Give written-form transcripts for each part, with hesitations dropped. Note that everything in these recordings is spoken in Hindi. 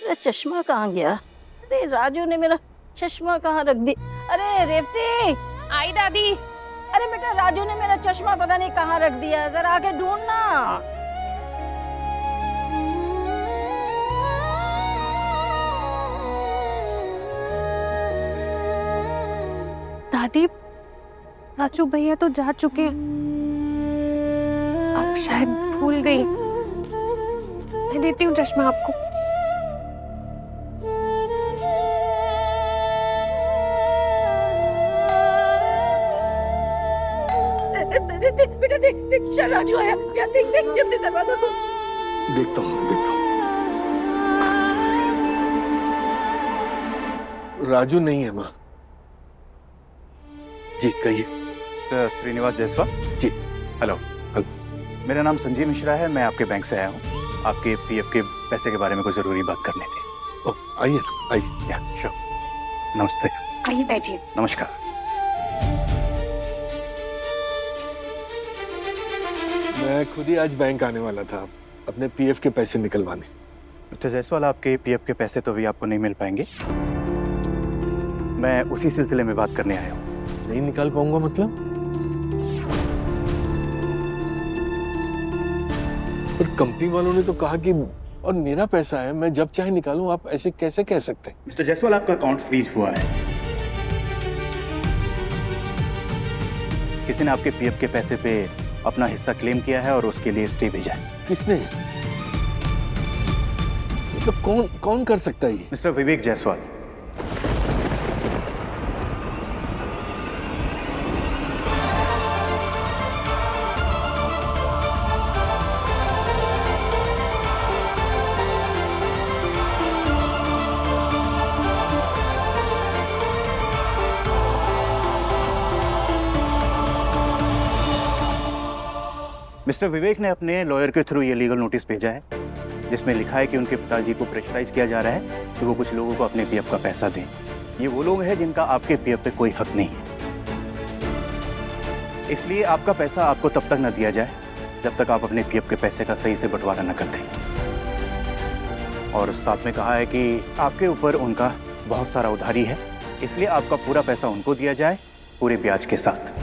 मेरा चश्मा कहाँ गया? अरे राजू ने मेरा चश्मा कहाँ रख दी? अरे रेवती! आई दादी। अरे बेटा, राजू ने मेरा चश्मा पता नहीं कहाँ रख दिया, जरा आके ढूंढना। दादी, राजू भैया तो जा चुके हैं। आप शायद भूल गई। मैं देती हूँ चश्मा आपको। देख बेटा, देख देख, शायद राजू आया। जा देख देख, जल्दी दरवाजा खोल। देखता हूँ, देखता हूँ। राजू नहीं है माँ। जी कहिए। श्रीनिवास जायसवाल जी। हेलो। मेरा नाम संजीव मिश्रा है, मैं आपके बैंक से आया हूँ। आपके पीएफ के पैसे के बारे में कोई जरूरी बात करनी थी। आइए ना, आइए। या श्योर। नमस्ते। आइए बैठिए। नमस्कार। मैं खुद ही आज बैंक आने वाला था अपने पीएफ के पैसे निकलवाने। मिस्टर जायसवाल, आपके पीएफ के पैसे तो अभी आपको नहीं मिल पाएंगे। मैं उसी सिलसिले में बात करने आया हूँ। नहीं निकाल पाऊंगा मतलब? पर कंपनी वालों ने तो कहा कि और मेरा पैसा है, मैं जब चाहे निकालूं। आप ऐसे कैसे कह सकते हैं? मिस्टर जायसवाल, आपका अकाउंट फ्रीज हुआ है। किसी ने आपके पीएफ के पैसे पे अपना हिस्सा क्लेम किया है और उसके लिए स्टे भेजा है। किसने? मतलब कौन कौन कर सकता है ये? मिस्टर विवेक जायसवाल। मिस्टर विवेक ने अपने लॉयर के थ्रू ये लीगल नोटिस भेजा है, जिसमें लिखा है कि उनके पिताजी को प्रेशराइज किया जा रहा है कि वो कुछ लोगों को अपने पीएफ का पैसा दें। ये वो लोग हैं जिनका आपके पीएफ पे कोई हक नहीं है। इसलिए आपका पैसा आपको तब तक न दिया जाए जब तक आप अपने पीएफ के पैसे का सही से बंटवारा न कर दें। और साथ में कहा है कि आपके ऊपर उनका बहुत सारा उधारी है, इसलिए आपका पूरा पैसा उनको दिया जाए, पूरे ब्याज के साथ।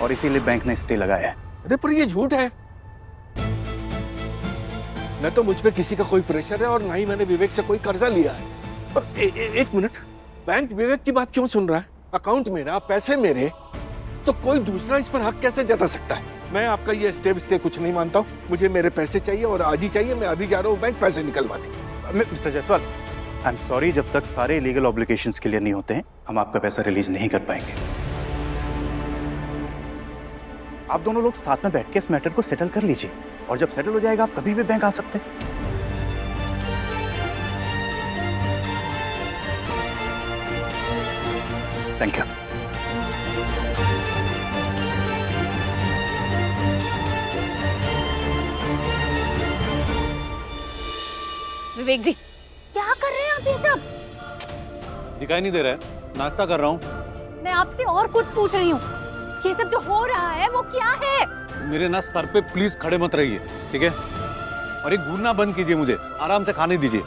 और इसीलिए बैंक ने स्टे लगाया है। अरे पर ये झूठ है। न तो मुझ पे किसी का कोई प्रेशर है और ना ही मैंने विवेक से कोई कर्जा लिया है। पर एक मिनट, बैंक विवेक की बात क्यों सुन रहा है? अकाउंट मेरा, पैसे मेरे, तो कोई दूसरा इस पर हक कैसे जता सकता है? मैं आपका ये स्टे कुछ नहीं मानता हूँ। मुझे मेरे पैसे चाहिए और आज ही चाहिए। मैं अभी जा रहा हूँ बैंक पैसे निकलवाने। Mister Jaiswal, I am sorry, जब तक सारे लीगल ऑब्लिगेशंस क्लियर नहीं होते हैं, हम आपका पैसा रिलीज नहीं कर पाएंगे। आप दोनों लोग साथ में बैठ के इस मैटर को सेटल कर लीजिए, और जब सेटल हो जाएगा आप कभी भी बैंक आ सकते हैं। Thank you. विवेक जी, क्या कर रहे हैं आप ये सब? दिखाई नहीं दे रहा है, नाश्ता कर रहा हूँ। मैं आपसे और कुछ पूछ रही हूँ। ये सब जो हो रहा है वो क्या है? मेरे ना सर पे प्लीज खड़े मत रहिए, ठीक है? और ये घूरना बंद कीजिए, मुझे आराम से खाने दीजिए।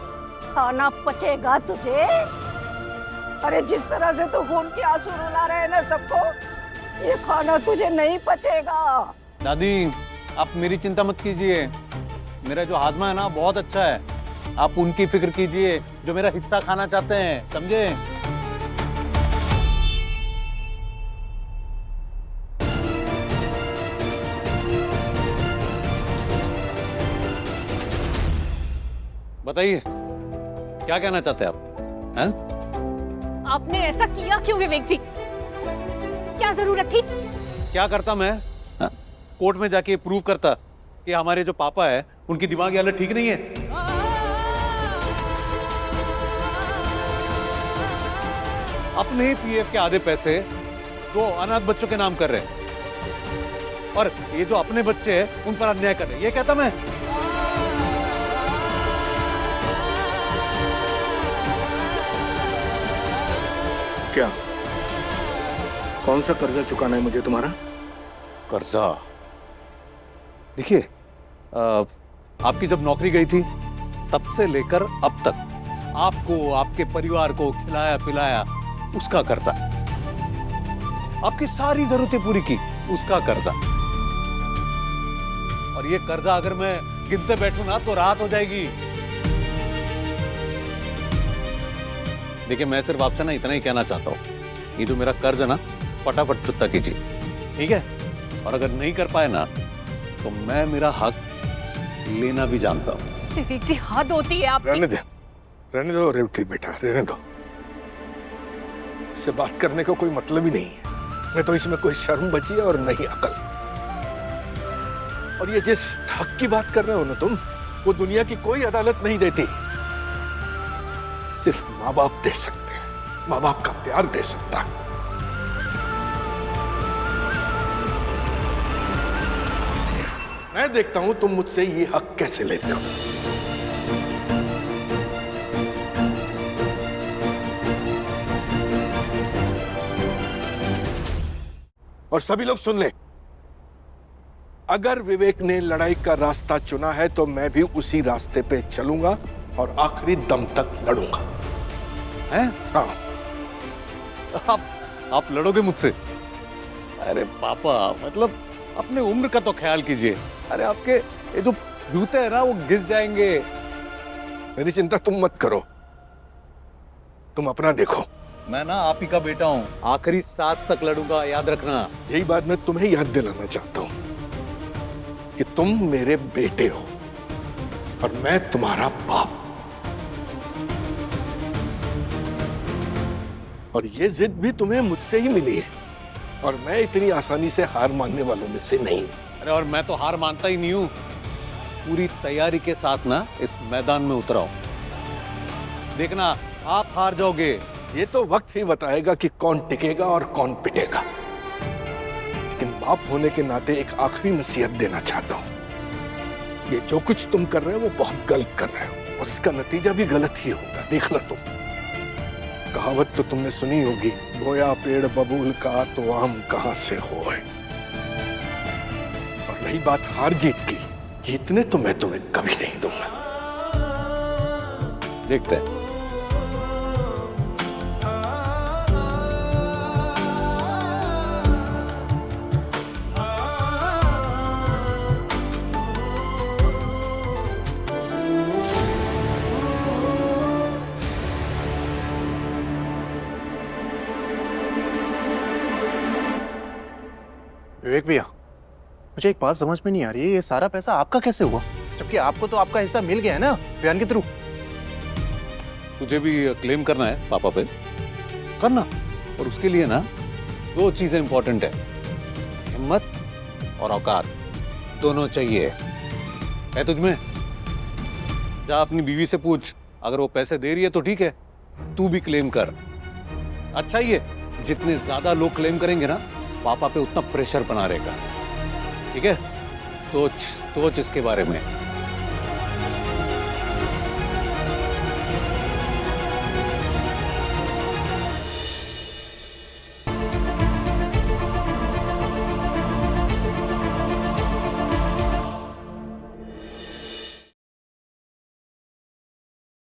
खाना पचेगा तुझे? अरे जिस तरह से तू खून के आंसू रुला रहे हैं ना सबको, ये खाना तुझे नहीं पचेगा। दादी, आप मेरी चिंता मत कीजिए। मेरा जो हाजमा है ना बहुत अच्छा है। आप उनकी फिक्र कीजिए जो मेरा हिस्सा खाना चाहते हैं, समझे? बताइए, क्या कहना चाहते हैं आप? हैं? आपने ऐसा किया क्यों विवेक जी? क्या जरूरत थी? क्या करता मैं? हाँ? कोर्ट में जाके प्रूव करता कि हमारे जो पापा है उनकी दिमागी हालत ठीक नहीं है। अपने ही पीएफ के आधे पैसे दो अनाथ बच्चों के नाम कर रहे हैं, और ये जो अपने बच्चे हैं उन पर अन्याय कर रहे हैं। ये कहता मैं। क्या कौन सा कर्जा चुकाना है मुझे तुम्हारा? कर्जा? देखिए, आपकी जब नौकरी गई थी तब से लेकर अब तक आपको, आपके परिवार को खिलाया पिलाया, उसका कर्जा। आपकी सारी जरूरतें पूरी की, उसका कर्जा। और ये कर्जा अगर मैं गिनते बैठूं ना तो रात हो जाएगी। देखिए, मैं सिर्फ आपसे ना इतना ही कहना चाहता हूं, ये जो मेरा कर्ज है ना, फटाफट चुकता कीजिए, ठीक है? और अगर नहीं कर पाए ना तो मैं मेरा हक लेना भी जानता हूं। विवेक जी, हद होती है आपकी। रहने दो रेवती बेटा, रहने दो। इससे बात करने का कोई मतलब ही नहीं है। मैं तो इसमें कोई शर्म बची है और नहीं अकल। और ये जिस हक की बात कर रहे हो ना तुम, वो दुनिया की कोई अदालत नहीं देती। सिर्फ माँ बाप दे सकते हैं, माँ बाप का प्यार दे सकता है। मैं देखता हूं तुम मुझसे ये हक कैसे लेते हो। और सभी लोग सुन ले, अगर विवेक ने लड़ाई का रास्ता चुना है तो मैं भी उसी रास्ते पे चलूंगा और आखिरी दम तक लड़ूंगा। हैं? हाँ। आप लड़ोगे मुझसे? अरे पापा, मतलब अपने उम्र का तो ख्याल कीजिए। अरे आपके ये जो जूते हैं ना, वो घिस जाएंगे। मेरी चिंता तुम मत करो, तुम अपना देखो। मैं ना आप ही का बेटा हूं, आखिरी सांस तक लड़ूंगा, याद रखना। यही बात मैं तुम्हें याद दिलाना चाहता हूं कि तुम मेरे बेटे हो और मैं तुम्हारा बाप। और ये जिद भी तुम्हें मुझसे ही मिली है और मैं इतनी आसानी से हार मानने वालों में से नहीं। अरे और मैं तो हार मानता ही नहीं हूं। पूरी तैयारी के साथ ना इस मैदान में उतरा हूं। देखना, आप हार जाओगे। ये तो वक्त ही बताएगा कि कौन टिकेगा और कौन पिटेगा। लेकिन बाप होने के नाते एक आखिरी नसीहत देना चाहता हूं। ये जो कुछ तुम कर रहे हो वो बहुत गलत कर रहे हो और इसका नतीजा भी गलत ही होगा, देखना तुम। कहावत तो तुमने सुनी होगी, बोया पेड़ बबूल का तो आम कहां से होए। और रही बात हार जीत की, जीतने तो मैं तुम्हें कभी नहीं दूंगा। देखते हैं। विवेक भैया, मुझे एक बात समझ में नहीं आ रही है, ये सारा पैसा आपका कैसे हुआ? जबकि आपको तो आपका हिस्सा मिल गया है ना बयान के थ्रू। तुझे भी क्लेम करना है पापा पे, करना। और उसके लिए ना दो चीजें इंपॉर्टेंट है, हिम्मत और औकात, दोनों चाहिए। है तुझमें? जा अपनी बीवी से पूछ, अगर वो पैसे दे रही है तो ठीक है, तू भी क्लेम कर। अच्छा ही है, जितने ज्यादा लोग क्लेम करेंगे ना, पापा पे उतना प्रेशर बना रहेगा। ठीक है? सोच इसके बारे में।